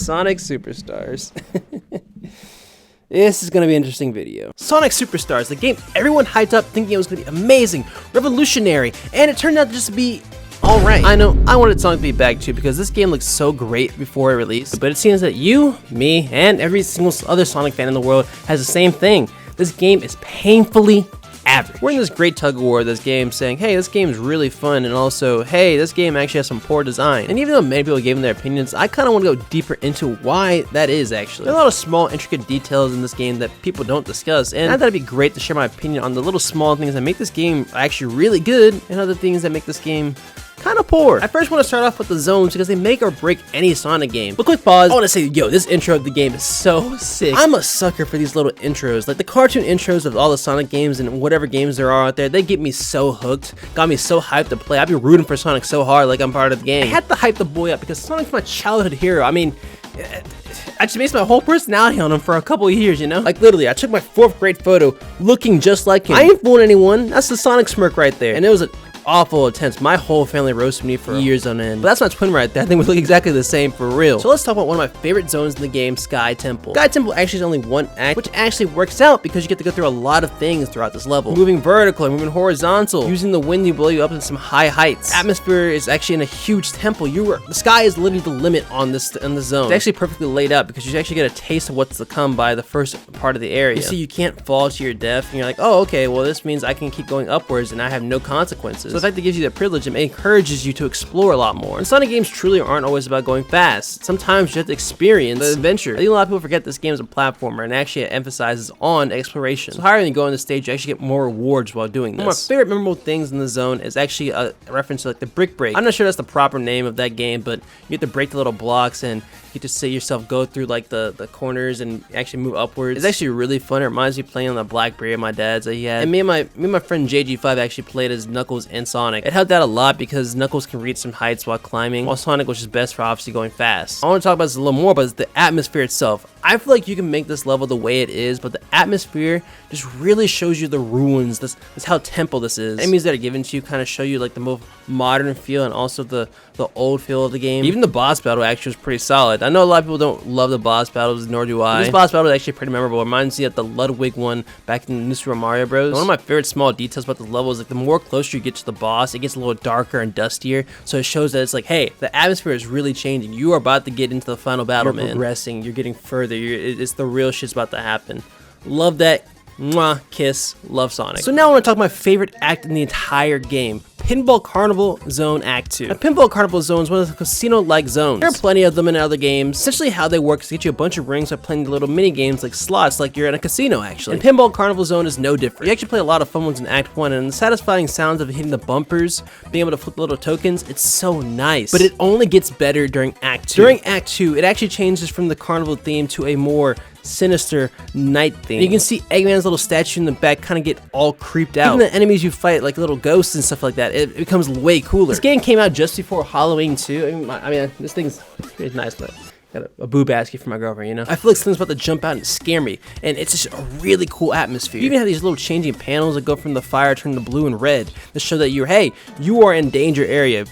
Sonic Superstars. This is going to be an interesting video. Sonic Superstars, the game everyone hyped up thinking it was going to be amazing, revolutionary, and it turned out just to be alright. I know, I wanted Sonic to be back too because this game looked so great before it released, but it seems that you, me, and every single other Sonic fan in the world has the same thing. This game is painfully average. We're in this great tug of war of this game saying, hey, this game is really fun, and also, hey, this game actually has some poor design. And even though many people gave them their opinions, I kind of want to go deeper into why that is actually. There are a lot of small, intricate details in this game that people don't discuss, and I thought it'd be great to share my opinion on the little small things that make this game actually really good, and other things that make this game kind of poor. I first want to start off with the zones because they make or break any Sonic game. But quick pause, I want to say, yo, this intro of the game is so sick. I'm a sucker for these little intros, like the cartoon intros of all the Sonic games and whatever games there are out there. They get me so hooked, got me so hyped to play. I'd be rooting for Sonic so hard like I'm part of the game. I had to hype the boy up because Sonic's my childhood hero. I mean, I just based my whole personality on him for a couple of years, you know? Like literally, I took my 4th grade photo looking just like him. I ain't fooling anyone. That's the Sonic smirk right there. And it was a awful attempts. My whole family roasted me for years on end. But that's my twin right there. I think we look exactly the same for real. So let's talk about one of my favorite zones in the game, Sky Temple. Sky Temple actually is only one act, which actually works out because you get to go through a lot of things throughout this level. Moving vertical and moving horizontal, using the wind to blow you up in some high heights. Atmosphere is actually in a huge temple. The sky is literally the limit on this zone. It's actually perfectly laid out because you actually get a taste of what's to come by the first part of the area. You see, you can't fall to your death, and you're like, oh, okay, well, this means I can keep going upwards and I have no consequences. So the fact that gives you that privilege, it encourages you to explore a lot more. And Sonic games truly aren't always about going fast. Sometimes you have to experience the adventure. I think a lot of people forget this game is a platformer and actually it emphasizes on exploration. So higher than you go on the stage, you actually get more rewards while doing this. One of my favorite memorable things in the zone is actually a reference to like the brick break. I'm not sure that's the proper name of that game, but you get to break the little blocks and you get to see yourself go through like the corners and actually move upwards. It's actually really fun. It reminds me of playing on the BlackBerry of my dad's that he had. And me and my friend JG5 actually played as Knuckles and Sonic. It helped out a lot because Knuckles can reach some heights while climbing, while Sonic was just best for obviously going fast. I want to talk about this a little more, but it's the atmosphere itself. I feel like you can make this level the way it is, but the atmosphere just really shows you the ruins. This how temple this is. Enemies that are given to you kind of show you like the most modern feel and also the old feel of the game. Even the boss battle actually was pretty solid. I know a lot of people don't love the boss battles, nor do I. This boss battle is actually pretty memorable. It reminds me of the Ludwig one back in the New Super Mario Bros. One of my favorite small details about the level is like the more closer you get to the boss, it gets a little darker and dustier. So it shows that it's like, hey, the atmosphere is really changing. You are about to get into the final battle, man. You're progressing. You're getting further. It's the real shit's about to happen. Love that. Mwah, kiss, love Sonic. So now I want to talk my favorite act in the entire game. Pinball Carnival Zone Act 2. Now, Pinball Carnival Zone is one of the casino-like zones. There are plenty of them in other games. Essentially how they work is to get you a bunch of rings by playing the little mini games like slots, like you're in a casino actually. And Pinball Carnival Zone is no different. You actually play a lot of fun ones in Act 1, and the satisfying sounds of hitting the bumpers, being able to flip the little tokens, it's so nice. But it only gets better during Act 2. During Act 2, it actually changes from the carnival theme to a more sinister night theme. And you can see Eggman's little statue in the back kind of get all creeped out. Even the enemies you fight, like little ghosts and stuff like that, it becomes way cooler. This game came out just before Halloween too. I mean this thing's pretty nice, but got a boo basket for my girlfriend, you know? I feel like something's about to jump out and scare me, and it's just a really cool atmosphere. You even have these little changing panels that go from the fire turn to blue and red to show that you are in danger area.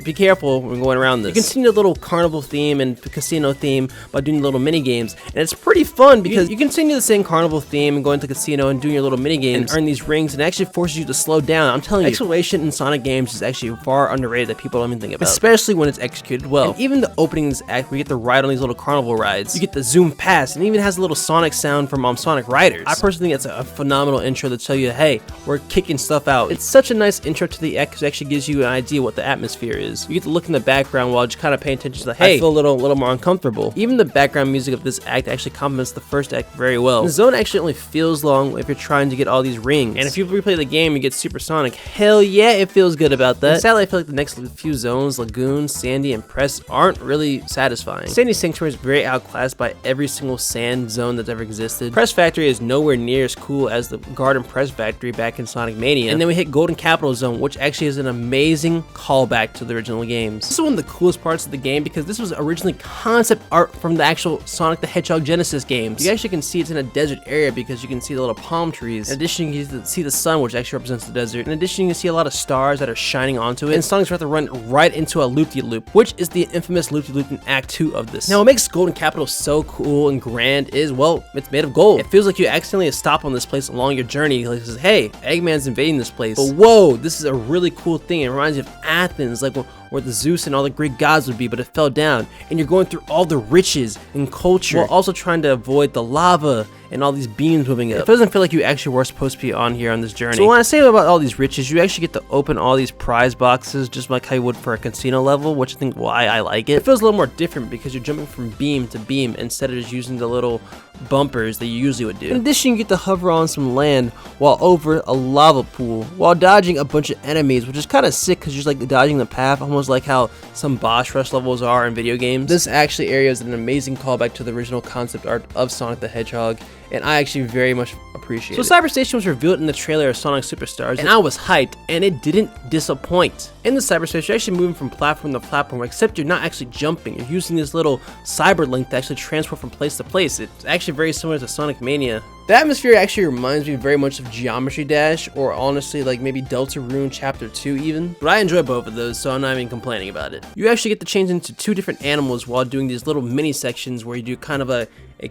Be careful when going around this. You continue the little carnival theme and casino theme by doing little mini games, and it's pretty fun because you continue the same carnival theme and going to the casino and doing your little mini games and earn these rings, and it actually forces you to slow down. I'm telling you, exploration in Sonic games is actually far underrated that people don't even think about, especially when it's executed well. And even the openings act, we get to ride on these little carnival rides. You get the zoom past, and it even has a little Sonic sound from Sonic Riders. I personally think it's a phenomenal intro to tell you, hey, we're kicking stuff out. It's such a nice intro to the act because it actually gives you an idea what the atmosphere is. You get to look in the background while just kind of paying attention to the, hey, I feel a little more uncomfortable. Even the background music of this act actually complements the first act very well. The zone actually only feels long if you're trying to get all these rings. And if you replay the game, you get supersonic. Hell yeah, it feels good about that. And sadly, I feel like the next few zones, Lagoon, Sandy, and Press, aren't really satisfying. Sandy Sanctuary is very outclassed by every single sand zone that's ever existed. Press Factory is nowhere near as cool as the Garden Press Factory back in Sonic Mania. And then we hit Golden Capital Zone, which actually is an amazing callback to the original games. This is one of the coolest parts of the game because this was originally concept art from the actual Sonic the Hedgehog Genesis games. You actually can see it's in a desert area because you can see the little palm trees. In addition, you can see the sun, which actually represents the desert. In addition, you can see a lot of stars that are shining onto it. And Sonic's about to run right into a loop-de-loop, which is the infamous loop-de-loop in Act 2 of this. Now what makes Golden Capital so cool and grand is, well, it's made of gold. It feels like you accidentally stop on this place along your journey. Like it says, hey, Eggman's invading this place. But whoa, this is a really cool thing. It reminds you of Athens, like where the Zeus and all the Greek gods would be, but it fell down. And you're going through all the riches and culture while also trying to avoid the lava and all these beams moving up. It doesn't feel like you actually were supposed to be on here on this journey. So when I say about all these riches, you actually get to open all these prize boxes just like how you would for a casino level, which I think why I like it. It feels a little more different because you're jumping from beam to beam instead of just using the little bumpers that you usually would do. In addition, you get to hover on some land while over a lava pool while dodging a bunch of enemies, which is kind of sick because you're just like dodging the path, almost like how some boss rush levels are in video games. This actually area is an amazing callback to the original concept art of Sonic the Hedgehog, and I actually very much appreciate it. So Cyberstation was revealed in the trailer of Sonic Superstars, and I was hyped, and it didn't disappoint. In the Cyberstation, you're actually moving from platform to platform, except you're not actually jumping. You're using this little cyber link to actually transport from place to place. It's actually very similar to Sonic Mania. The atmosphere actually reminds me very much of Geometry Dash, or honestly like maybe Deltarune Chapter 2 even. But I enjoy both of those, so I'm not even complaining about it. You actually get to change into 2 different animals while doing these little mini sections where you do kind of a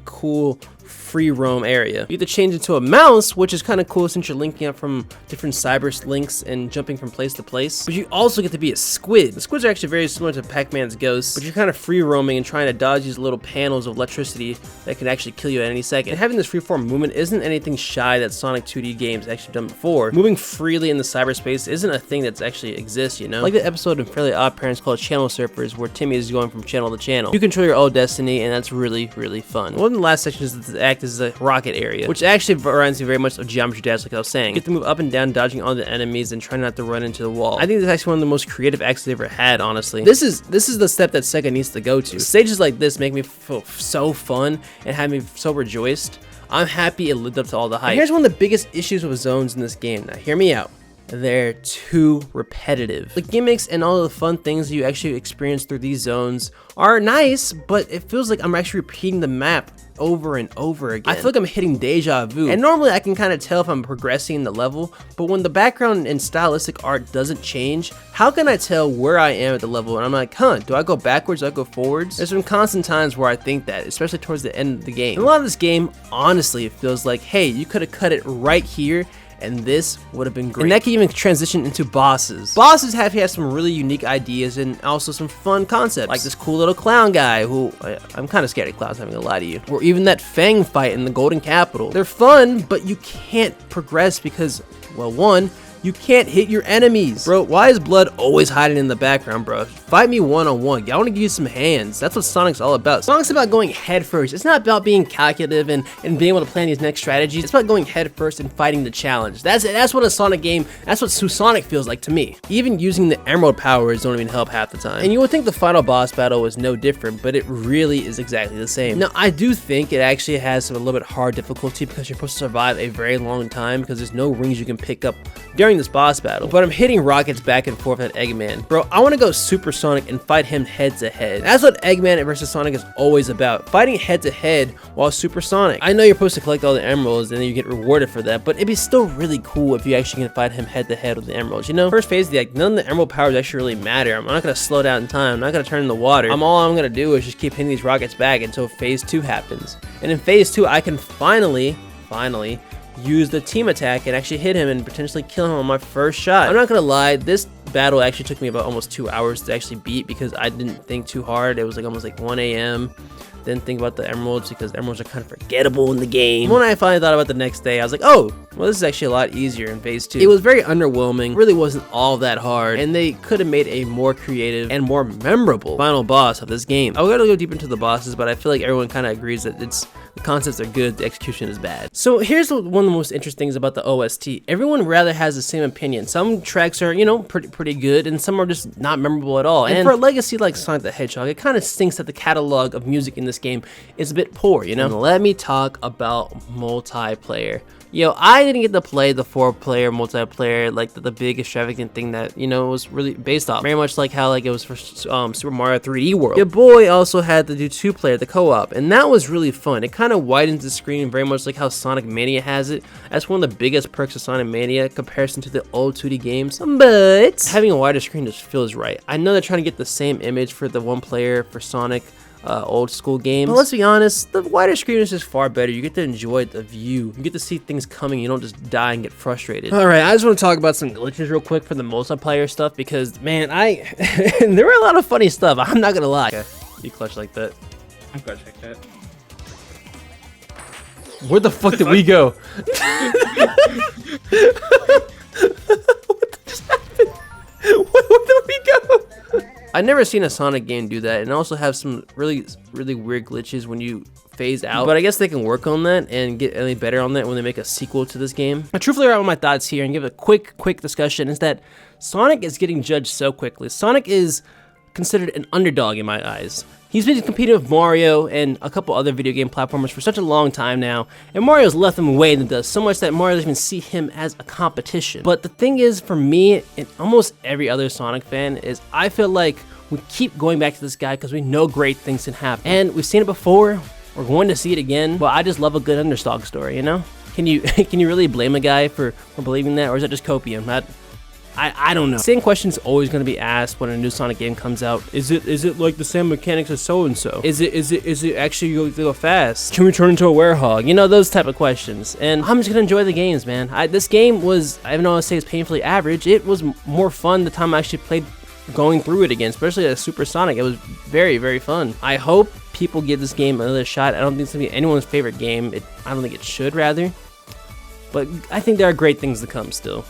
cool free roam area. You get to change into a mouse, which is kind of cool since you're linking up from different cyber links and jumping from place to place. But you also get to be a squid. The squids are actually very similar to Pac-Man's ghosts, but you're kind of free roaming and trying to dodge these little panels of electricity that can actually kill you at any second. And having this freeform movement isn't anything shy that Sonic 2D games actually done before. Moving freely in the cyberspace isn't a thing that's actually exists, you know? Like the episode in Fairly Odd Parents called Channel Surfers, where Timmy is going from channel to channel. You control your own destiny, and that's really, really fun. One of the last sections of the act is the rocket area, which actually reminds me very much of Geometry Dash, like I was saying. You get to move up and down, dodging all the enemies and trying not to run into the wall. I think this is actually one of the most creative acts they've ever had, honestly. This is the step that Sega needs to go to. Stages like this make me feel so fun and have me so rejoiced. I'm happy it lived up to all the hype. And here's one of the biggest issues with zones in this game. Now, hear me out. They're too repetitive. The gimmicks and all of the fun things you actually experience through these zones are nice, but it feels like I'm actually repeating the map over and over again. I feel like I'm hitting deja vu. And normally I can kind of tell if I'm progressing in the level, but when the background and stylistic art doesn't change, how can I tell where I am at the level? And I'm like, do I go backwards? Do I go forwards? There's been constant times where I think that, especially towards the end of the game. And a lot of this game, honestly, it feels like, hey, you could have cut it right here and this would have been great. And that can even transition into bosses. Bosses have some really unique ideas and also some fun concepts, like this cool little clown guy who, I'm kind of scared of clowns, I'm not gonna lie to you. Or even that Fang fight in the Golden Capital. They're fun, but you can't progress because, well, one, you can't hit your enemies. Bro, why is Blood always hiding in the background, bro? Fight me one-on-one. I want to give you some hands. That's what Sonic's all about. Sonic's about going head first. It's not about being calculative and being able to plan these next strategies. It's about going head first and fighting the challenge. That's it. That's what a Sonic game, that's what Sonic feels like to me. Even using the Emerald powers don't even help half the time. And you would think the final boss battle was no different, but it really is exactly the same. Now, I do think it actually has a little bit hard difficulty because you're supposed to survive a very long time because there's no rings you can pick up during this boss battle. But I'm hitting rockets back and forth at Eggman. Bro, I want to go Super Sonic and fight him head to head. That's what Eggman versus Sonic is always about. Fighting head to head while Super Sonic. I know you're supposed to collect all the emeralds and then you get rewarded for that, but it'd be still really cool if you actually can fight him head to head with the emeralds, you know? First phase of the act, none of the emerald powers actually really matter. I'm not going to slow down in time. I'm not going to turn in the water. All I'm going to do is just keep hitting these rockets back until phase 2 happens. And in phase 2, I can finally use the team attack and actually hit him and potentially kill him on my first shot. I'm not gonna lie, this battle actually took me about almost 2 hours to actually beat because I didn't think too hard. It was like almost like 1 a.m. Didn't think about the emeralds because emeralds are kind of forgettable in the game. When I finally thought about the next day, I was like, oh, well, this is actually a lot easier in phase 2. It was very underwhelming, really wasn't all that hard, and they could have made a more creative and more memorable final boss of this game. I gotta go deep into the bosses, but I feel like everyone kind of agrees that the concepts are good, the execution is bad. So here's one of the most interesting things about the OST. Everyone rather has the same opinion. Some tracks are, you know, pretty good, and some are just not memorable at all. And for a legacy like Sonic the Hedgehog, it kind of stinks that the catalog of music in this game is a bit poor, you know? And let me talk about multiplayer. Yo, I didn't get to play the 4-player multiplayer, like the big extravagant thing that, you know, was really based off. Very much like how like it was for Super Mario 3D World. Your boy also had to do 2-player, the co-op, and that was really fun. It kind of widens the screen very much like how Sonic Mania has it. That's one of the biggest perks of Sonic Mania comparison to the old 2D games. But having a wider screen just feels right. I know they're trying to get the same image for the 1-player for Sonic old school games. But let's be honest, the wider screen is just far better. You get to enjoy the view. You get to see things coming. You don't just die and get frustrated. All right, I just want to talk about some glitches real quick for the multiplayer stuff because, man, there were a lot of funny stuff. I'm not gonna lie. Okay, you clutch like that. I'm clutch like that. Where the fuck did we go? What just happened? Where did we go? I've never seen a Sonic game do that, and also have some really weird glitches when you phase out. But I guess they can work on that and get any better on that when they make a sequel to this game. But truthfully, right, my thoughts here and give a quick discussion is that Sonic is getting judged so quickly. Sonic is considered an underdog in my eyes. He's been competing with Mario and a couple other video game platformers for such a long time now, and Mario's left him way in the dust, so much that Mario doesn't even see him as a competition. But the thing is, for me and almost every other Sonic fan, is I feel like we keep going back to this guy because we know great things can happen. And we've seen it before, we're going to see it again, but I just love a good underdog story, you know? Can you really blame a guy for believing that, or is that just copium? I don't know. Same question's always going to be asked when a new Sonic game comes out. Is it like the same mechanics as so and so? Is it actually go fast? Can we turn into a werehog? You know, those type of questions. And I'm just gonna enjoy the games, man. This game was, I don't know how to say it's painfully average. It was more fun the time I actually played going through it again, especially as Super Sonic. It was very fun. I hope people give this game another shot. I don't think it's gonna be anyone's favorite game. I don't think it should, rather. But I think there are great things to come still.